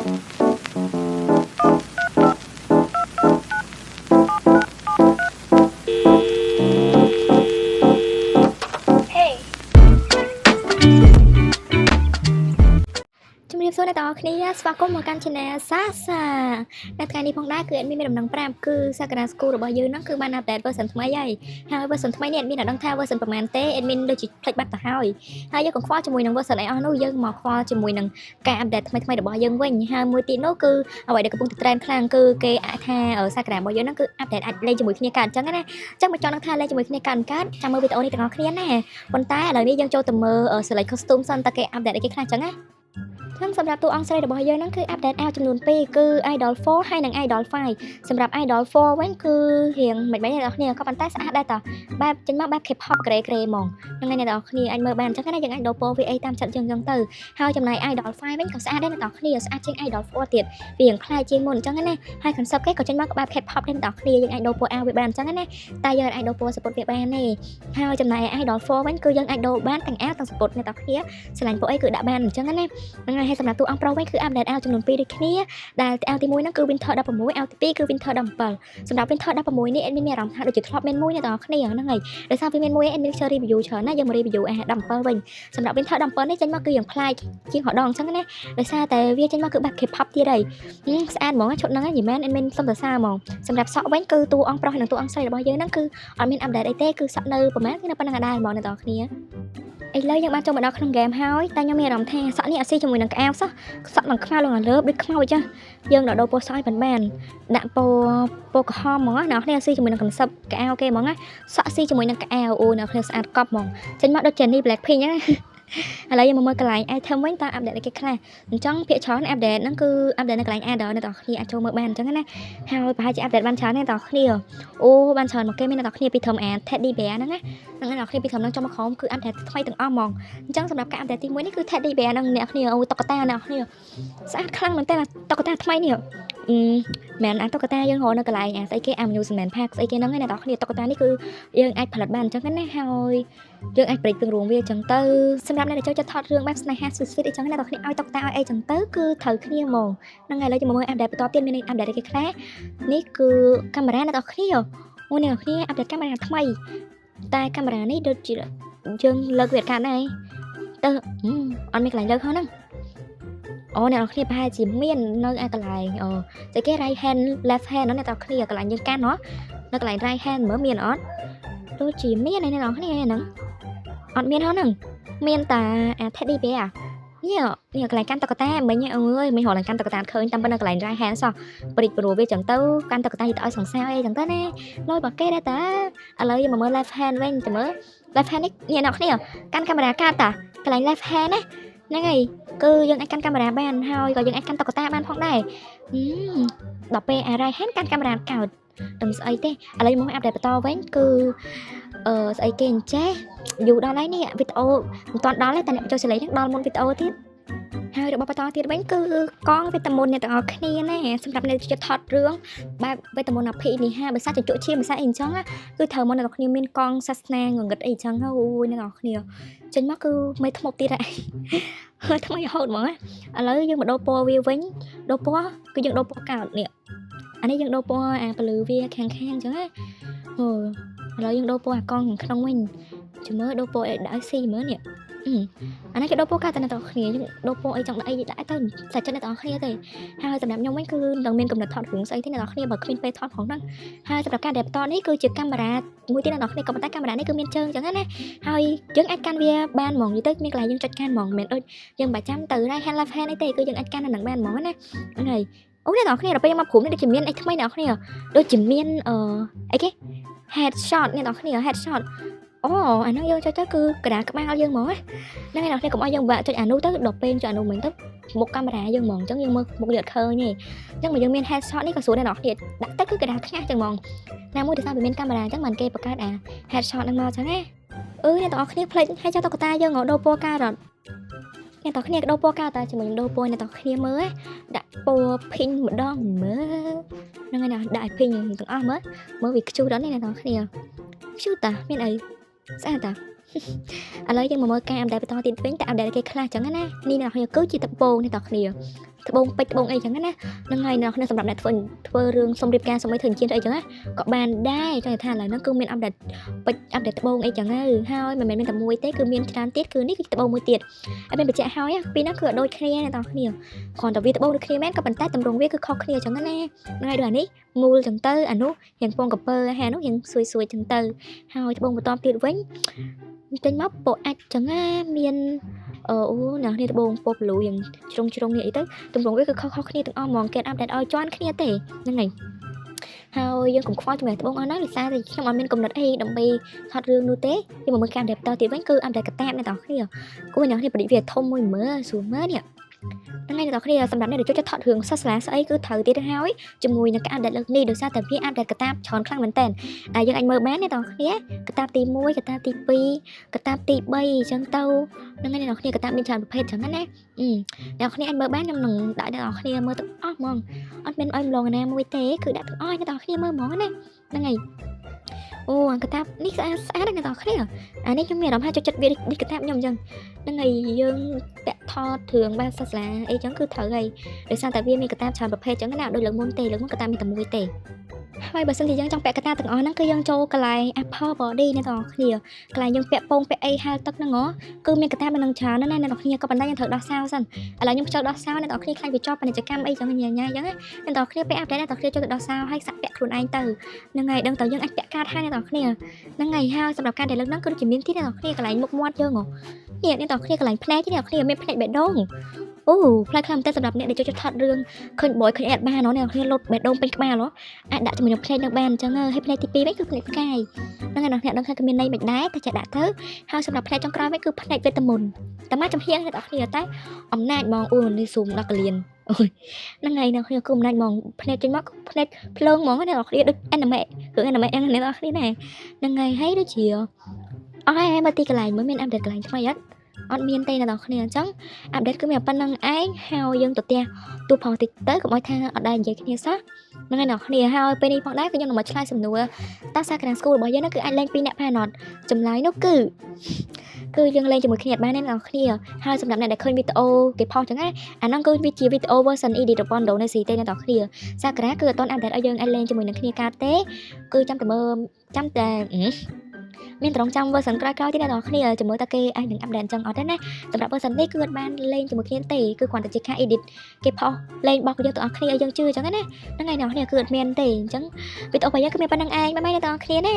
ជំរាបសួរអ្នកទាំងអស់គ្នាស្វាគមន៍មកកាន់ Channel សាសានៅថ្ងៃនេះផងដែរគឺមានដំណឹងប្រាប់គឺសក្តាស្គូរបស់យើងហ្នឹងគឺបាន update version ថ្មីហើយ version ថ្មីនេះអត់មានដឹងថា version ប្រហែលទេ admin ដូចជាផ្លេចបាត់ទៅហើយយើងក៏ខ្វល់ជាមួយនឹង version អីអស់នោះយើងមកខ្វល់ជាមួយនឹងការ update ថ្មីរបស់យើងវិញហើយមួយទៀតនោះគឺអ្វីដែលកំពុងតែ trend ខ្លាំងគឺគេអាចថាសក្តារបស់យើងហ្នឹងគឺ update អាចលេងជាមួយគ្នាកើតអញ្ចឹងណាអញ្ចឹងមកចង់ដឹងថាលេងជាមួយគ្នាកើតចាំមើលវីដេអូនេះទាំងអស់គ្នាណាប៉ុន្តែឥឡូវនេះយើងចូលទៅមើល select costume សិនតើគេ update អីគេខ្លះអញ្ចឹងណាសម្រាប់តួអង្គស្រីរបស់យើងហ្នឹងគឺ update អាវចំនួន2គឺ Idol 4 ហើយនិង Idol 5សម្រាប់ Idol 4វិញគឺរៀងមិនបែបអ្នកនរគ្នាក៏ប៉ុន្តែស្អាតដែរតើបែបចេញមកបែប K-pop ក្រេៗហ្មងហ្នឹងហើយអ្នកនរគ្នាអាចមើលបានអញ្ចឹងណាយើងអាចដូរពណ៌វាអីតាមចិត្តយើងអញ្ចឹងទៅហើយចំណែក Idol 5វិញក៏ស្អាតដែរអ្នកនរគ្នាស្អាតជាង Idol 4ទៀតវារៀងខ្លាយជាងមុនអញ្ចឹងណាហើយ concept គេក៏ចេញមកក៏បែប K-pop ដែរអ្នកនរគ្នាយើងអាចដូរពណ៌អាវវាបានអញ្ចឹងណាតែយើងអាចដូរពណ៌សពុតវាបានទេហើយចំណែក Idol 4វិញគឺយើងអាចដូរបានទាំងអាវទាំងសពុតអ្នកនរគ្នាឆ្លាញ់ពណ៌អីគឺដាក់បានអញ្ចឹងណាហ្នឹងហើយសម្រាប់តួអង្គប្រុសវិញគឺ update អាវចំនួន2ដូចគ្នាដែលអាវទី1ហ្នឹងគឺ Winter 16អាវទី2គឺ Winter 17សម្រាប់ Winter 16នេះ admin មានអារម្មណ៍ថាដូចជាធ្លាប់មានមួយអ្នកនរគ្នាហ្នឹងហើយដោយសារវាមានមួយ admin ចូល review ច្រើនណាយើងមក review អា17វិញសម្រាប់ Winter 17នេះចេញមកគឺយ៉ាងប្លែកជាងរដងអញ្ចឹងណាដោយសារតែវាចេញមកគឺបែប K-pop ទៀតហើយស្អាតហ្មងឈុតហ្នឹងហ្នឹងមែន admin សុំសរសើរហ្មងសម្រាប់សក់វិញគឺតួអង្គប្រុសនិងតួអង្គស្រីរបស់យើងហ្នឹងគឺអត់មាន update អីទេគឺសក់នៅប្រហែលគឺនៅប៉ុណ្្នឹងដែរហ្មងអ្នកនរគ្នាឥឡូវយើងបានចូលមកដល់ក្នុងហ្គេមហើយតែខ្ញុំមានអារម្មណ៍ថាសក់នេះអត់ស៊ីជាមួយនឹងកៅអៅសោះសក់នឹងខ្មៅលងលើបដូចខ្មៅអញ្ចឹងយើងដល់ដូរពណ៌សក់ឲ្យបានដាក់ពណ៌ក្រហមហ្មងណាអ្នកគ្នាស៊ីជាមួយនឹងកន្សឹបកៅអៅគេហ្មងណាសក់ស៊ីជាមួយនឹងកៅអៅអូអ្នកគ្នាស្អាតកប់ហ្មងចេញមកដូច Jennie Blackpink ហ្នឹងឥឡូវយើងមកមើលកន្លែង item វិញតើ update អីគេខ្លះអញ្ចឹងភាគច្រើន update ហ្នឹងគឺ update នៅកន្លែង adder អ្នកនរគ្នាអាចចូលមើលបានអញ្ចឹងណាហើយប្រហែលជា update បានច្រើនអ្នកនរគ្នាអូបានច្រើនមកគេមានអ្នកនរគ្នាពីធំអា Teddy Bear ហ្នឹងណាអ្នកនរគ្នាពីធំហ្នឹងចូលមកក្រោមគឺ update ថ្មីទាំងអស់ហ្មងអញ្ចឹងសម្រាប់ការ update ទី1នេះគឺ Teddy Bear ហ្នឹងអ្នកគ្នាអូតុក្កតាអ្នកគ្នាស្អាតខ្លាំងមែនតើតុក្កតាថ្មីនេះមែនតុក្កតាយើងរកនៅកន្លែងស្អីគេ amusement park ស្អីគេហ្នឹងណាអ្នកនរគ្នាតុក្កតានេះគឺយើងអាចផលិតបានអញ្ចឹងណាហើយយើងអាចប្រិចពង្រួមវាអញ្ចឹងទៅសម្រាប់អ្នកដែលចូលចិត្តថតរឿងបែបស្នេហា sweet អញ្ចឹងអ្នកនរគ្នាឲ្យតុក្កតាឲ្យអីអញ្ចឹងទៅគឺត្រូវគ្នាហ្មងហ្នឹងហើយឥឡូវយើងមកមើល update បន្តទៀតមាន update អីគេខ្លះនេះគឺកាមេរ៉ាអ្នកនរគ្នាអូអ្នកនរគ្នា update កាមេរ៉ាថ្មីតែកាមេរ៉ានេះដូចជាយើងលើកវាកាត់ដែរទៅអត់មានកន្លែងលើកហ្នឹងអូអ្នកនរគ្នាប្រហែលជាមាននៅឯកន្លែងស្អីគេ right hand left hand អ្នកនរគ្នាកន្លែងយើងកាន់នៅកន្លែង right hand មើលមានអត់ដូចជាមានឯអ្នកនរគ្នាហ្នឹងអត់មានហ្នឹងមានតែ Teddy Bear នេះកន្លែងកាន់តុក្កតាមិញអើយមិញរកឡើងកាន់តុក្កតាឃើញតាមប៉ុណ្ណឹងកន្លែង right hand សោះព្រិចព្រោះវាចឹងទៅកាន់តុក្កតាទៅឲ្យសង្សារអីចឹងទៅណាលុយបើគេដែរតាឥឡូវយើងមកមើល left hand វិញទៅមើល left hand នេះអ្នកគ្នាកាន់កាមេរ៉ាកាត់តាកន្លែង left hand ណាហ្នឹងហើយគឺយើងអាចកាន់កាមេរ៉ាបានហើយក៏យើងអាចកាន់តុក្កតាបានផងដែរដល់ពេល right hand កាន់កាមេរ៉ាកោតដឹងស្អីទេឥឡូវមក update បន្តវិញគឺស្អីគេអញ្ចេះយូរដល់ហើយនេះវីដេអូមិនទាន់ដល់ទេតែអ្នកចូលឆ្លៃហ្នឹងដល់មុនវីដេអូទៀតហើយរបស់បន្តទៀតវិញគឺកងវីតាមីនអ្នកទាំងអស់គ្នាណាសម្រាប់អ្នកជិតថតរឿងបែបវីតាមីនអភិនិហាភាសាជជក់ឈាមភាសាអីអញ្ចឹងគឺត្រូវមកអ្នកទាំងគ្នាមានកងសាសនាងងឹតអីអញ្ចឹងអូយអ្នកទាំងអស់គ្នាចេញមកគឺមេធ្មប់ទៀតហើយថ្មីរហូតហ្មងឥឡូវយើងមកដូរពណ៌វាវិញដូរពណ៌គឺយើងដូរពណ៌កោតនេះអានេះយើងដូរពណ៌ពលឺវាខាងអញ្ចឹងណាអូឥឡូវយើងដូរពណ៌អាកងក្នុងវិញចាំមើលដូរពណ៌ឲ្យដាក់ស៊ីមើលនេះអានេះគេដូរពណ៌កាត់តែអ្នកទាំងគ្នាយើងដូរពណ៌អីចង់ដាក់អីដាក់ទៅតែចិត្តអ្នកទាំងគ្នាទេហើយសម្រាប់ខ្ញុំវិញគឺនឹងមានកំណត់ថតរឿងស្អីទេអ្នកទាំងគ្នាបើគ្មានពេលថតផងហ្នឹងហើយសម្រាប់ការដែលបន្តនេះគឺជាកាមេរ៉ាមួយទៀតអ្នកទាំងគ្នាក៏ប៉ុន្តែកាមេរ៉ានេះគឺមានជើងអញ្ចឹងណាហើយយើងអាចកាន់វាបានហ្មងនិយាយទៅមានកន្លែងយើងចុចកាន់ហ្មងមិនមែនដូចយើងបាច់ចាំទៅ right hand left hand អីទេគឺយើងអាចកាន់អាហ្នឹងបានហ្មងណាហ្នឹងហើយអូអ្នកទាំងគ្នាដល់ពេលមកព្រមនេះដូចជាមានអីថ្មីអ្នកទាំងគ្នាដូចជាមានអីគេ headshot អ្នកទាំងគ្នា headshotអូអានោះយើងចុចទៅគឺកណ្ដាលក្បាលយើងហ្មងហ្នឹងហើយអ្នកកុំឲ្យយើងបាក់ចុចអានោះទៅដល់ពេលចុចអានោះមិញទៅមុខកាមេរ៉ាយើងហ្មងអញ្ចឹងយើងមើលមុខយើងអត់ឃើញទេអញ្ចឹងបើយើងមាន headshot នេះក៏ស្រួលដែរអ្នកគ្នាដាក់ទៅគឺកណ្ដាលថ្ងាសអញ្ចឹងហ្មងណាមួយទៅថាវាមានកាមេរ៉ាអញ្ចឹងបានគេបង្កើតអា headshot ហ្នឹងមកអញ្ចឹងណាអ្នកទាំងអស់គ្នាផ្លេចឲ្យចុះតុក្កតាយើងដូរពណ៌កៅអត់អ្នកទាំងគ្នាដូរពណ៌កៅតែជាមួយដូរពណ៌អ្នកទាំងគ្នាមើលដាក់ពណ៌ pink ម្ដងមើលហ្នឹងហើយណាដាក់ឲ្យ pink ទាំងអស់មើលវាខ្ជូតដល់នេះអ្នកទាំងគ្នាខ្ជូតតាមានអីស្អាតតាឥឡូវយើងមកមើលការ update បន្តទៀតវិញតែ update គេខ្លះចឹងណានេះអ្នកនរគឺជាដំបូងអ្នកនរគ្នា ត្បូងពេជ្រត្បូងអីចឹងណាហ្នឹងហើយនៅក្នុងសម្រាប់អ្នកធ្វើរឿងសុំរៀបការសុំអីធ្វើជាអីចឹងណាក៏បានដែរចង់ថាឥឡូវហ្នឹងគឺមានអាប់ដេតពេជ្រអាប់ដេតត្បូងអីចឹងហើយមិនមែនមានតែមួយទេគឺមានច្រើនទៀតគឺនេះគឺត្បូងមួយទៀតអត់មានបញ្ជាក់ហើយពីរហ្នឹងគឺដូចគ្នាអ្នកនរគ្នាគ្រាន់តែវាត្បូងដូចគ្នាមែនក៏ប៉ុន្តែតម្រងវាគឺខុសគ្នាចឹងណាហ្នឹងហើយដូចអានេះមូលចឹងទៅអានោះរៀងពងកពើហើយអានោះរៀងសួយចឹងទៅហើយត្បូងបន្តទៀតវិញចេញមកពណ៌អាចចឹងណាមានអូអ្នកនេះត្បូងពណ៌ប្លូយ៉ាងជ្រុងនេះអីទៅទម្រង់វាគឺខុសគ្នាទាំងអស់ហ្មងគេអាប់ដេតឲ្យជាន់គ្នាទេហ្នឹងហើយហើយយើងកុំខ្វល់ជាមួយត្បូងអស់ហ្នឹងដោយសារតែខ្ញុំអត់មានកំណត់អីដើម្បីថតរឿងនោះទេយើងមកមើលការអាប់ដេតបន្តទៀតវិញគឺអាប់ដេតកតាបអ្នកទាំងគ្នាគួរអ្នកនេះបរិយាធំមួយមើលស្រួលមើលនេះហ្នឹងហើយអ្នកទាំងគ្នាសម្រាប់អ្នកដែលចូលចិត្តថតរឿងសាសនាស្អីគឺត្រូវទៀតហើយជាមួយនឹងការអាប់ដេតលើកនេះដោយសារតែវាអាប់ដេតកតាបច្រើនខ្លាំងមែនតើដែលយើងអាចមើលបានអ្នកទាំងគ្នាកតាបទី1កតាបទី2កតាបទី3អញ្ចឹងទៅហ្នឹងហើយអ្នកទាំងគ្នាកតាបមានច្រើនប្រភេទអញ្ចឹងណាអ្នកទាំងគ្នាអាចមើលបានខ្ញុំនឹងដាក់អ្នកទាំងគ្នាមើលទាំងអស់ហ្មងអត់មានអុយម្លងណាមួយទេគឺដាក់ទាំងអស់អ្នកទាំងគ្នាមើលហ្មងណាហ្នឹងហើយអូកតាបនេះស្អាតណាស់អ្នកទាំងគ្នាអានេះខ្ញុំមានអារម្មណ៍ថាចូលចិត្តវានេះកតាបខ្ញុំអញ្ចឹងហ្នឹងហើយយើងតាក់ថតរឿងបែបសាសនាអីចឹងគឺត្រូវហើយដោយសារតែវាមានកតាបច្រើនប្រភេទចឹងណាដូចលើកមុនទេលើកមុនកតាបមានតែមួយទេហើយបើសិនជាយើងចង់ពាក់កតាបទាំងអស់ហ្នឹងគឺយើងចូលកន្លែង Apple Body អ្នកទាំងគ្នាកន្លែងយើងពាក់ពងពាក់អីហាលទឹកហ្នឹងគឺមានកតាបនឹងច្រើនណាស់អ្នកទាំងគ្នាក៏ប៉ុន្តែយើងត្រូវដោះសោសិនឥឡូវខ្ញុំចូលដោះសោអ្នកទាំងគ្នាខ្លាចវាជាប់ពាណិជ្ជកម្មអីចឹងញ៉ាំចឹងអ្នកទាំងគ្នាពាក់អាប់ដេតអ្នកទាំងគ្នាចូលទៅដោះសោហើយសាក់ពាក់ខ្លួនឯងទៅហ្នឹងហើយដឹងតើយើងអាចពាក់កាតហើយអ្នកទាំងគ្នាហ្នឹងហើយហើយសម្រាប់ការដែលលើកហ្នឹងគឺជាមានទីអ្នកទាំងគ្នាកន្លែងមុខមាត់យើងនេះអ្នកទាំងគ្នាកន្លែងភ្នែកនេះអ្នកទាំងគ្នាមានភ្នែកបេះដូងអូផ្លែខ្លាំងតែសម្រាប់អ្នកដែលចូលចិត្តថតរឿងឃើញបយឃើញអត់បានអ្នកគ្នាលុតបេះដូងពេញក្បាលអាចដាក់ជាមួយនឹងភ្នែកនឹងបានអញ្ចឹងហើយភ្នែកទី2វិញគឺភ្នែកផ្កាយហ្នឹងហើយអ្នកដឹងថាគឺមានន័យមិនដែរតែចាក់ដាក់ទៅហើយសម្រាប់ភ្នែកចុងក្រោយវិញគឺភ្នែកវេទមុនតែមកចំហៀងអ្នកទាំងគ្នាតែអំណាចហ្មងអូនេះស៊ូមដល់កលៀនអូយហ្នឹងហើយអ្នកគ្នាគឺអំណាចហ្មងភ្នែកចេញមកភ្នែកភ្លើងហ្មងអ្នកទាំងគ្នាដូចអេនីមេរឿងអេនីមេអ្នកទាំងគ្នាណាហ្នឹងហើយហើយដូចជាអស់ហើយមកទីកន្លែងមើលមានអាប់ដេតកន្លែងថ្មីអត់មានទេអ្នកទាំងគ្នាអញ្ចឹងអាប់ដេតគឺមានប៉ុណ្្នឹងឯងហើយយើងទៅផ្ទះទូផងតិចទៅកុំឲ្យថាអត់ដែរនិយាយគ្នាសោះហ្នឹងហើយអ្នកគ្នាហើយពេលនេះផងដែរគឺខ្ញុំនឹងមកឆ្លើយសំណួរតើសាក្រានស្គូលរបស់យើងគឺអាចលេងពីរអ្នកបានអត់ចម្លើយនោះគឺយើងលេងជាមួយគ្នាបានទេអ្នកគ្នាហើយសម្រាប់អ្នកដែលឃើញវីដេអូគេផុសចឹងណាអាហ្នឹងគឺវាជាវីដេអូ version edit របស់ Indonesia ទេអ្នកគ្នាសាក្រាគឺអត់ទាន់អាប់ដេតឲ្យយើងអាចលេងជាមួយនឹងគ្នាកើតទេគឺចាំតែមើលចាំតែមានត្រង់ចាំ version ក្រោយៗទៀតអ្នកនរគ្នាចាំមើលតើគេអាចនឹងអាប់ដេតអញ្ចឹងអត់ទេណាសម្រាប់ version នេះគឺអត់បានលេងជាមួយគ្នាទេគឺគ្រាន់តែជាការ edit គេផុសលេងរបស់យើងទាំងអស់គ្នាឲ្យយើងជឿអញ្ចឹងណាហ្នឹងហើយអ្នកនរគ្នាគឺអត់មានទេអញ្ចឹងវីដេអូរបស់យើងគឺមានប៉ុណ្្នឹងឯងបាយបាយអ្នកនរគ្នាណា